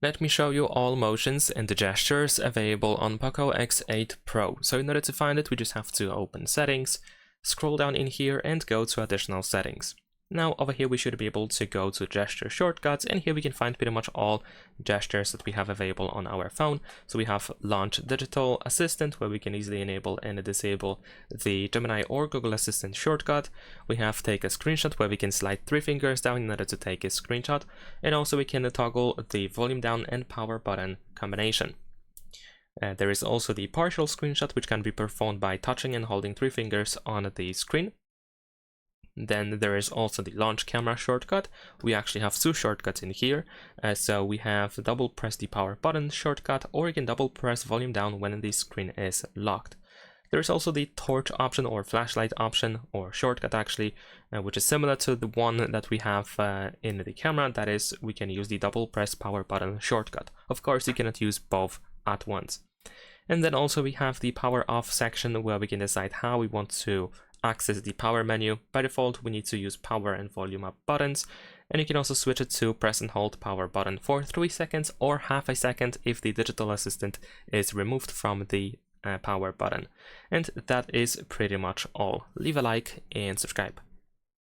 Let me show you all motions and the gestures available on POCO X8 Pro. So in order to find it, we just have to open Settings, scroll down in here and go to Additional Settings. Now over here we should be able to go to gesture shortcuts, and here we can find pretty much all gestures that we have available on our phone. So we have Launch Digital Assistant, where we can easily enable and disable the Gemini or Google Assistant shortcut. We have Take a Screenshot, where we can slide 3 fingers down in order to take a screenshot, and also we can toggle the volume down and power button combination. There is also the partial screenshot, which can be performed by touching and holding 3 fingers on the screen. Then there is also the launch camera shortcut. We actually have 2 shortcuts in here. So we have double press the power button shortcut, or you can double press volume down when the screen is locked. There is also the torch option or flashlight option, or shortcut actually, which is similar to the one that we have in the camera. That is, we can use the double press power button shortcut. Of course, you cannot use both at once. And then also we have the power off section, where we can decide how we want to access the power menu. By default, we need to use power and volume up buttons, and you can also switch it to press and hold power button for 3 seconds or half a second if the digital assistant is removed from the power button. And that is pretty much all. Leave a like and subscribe.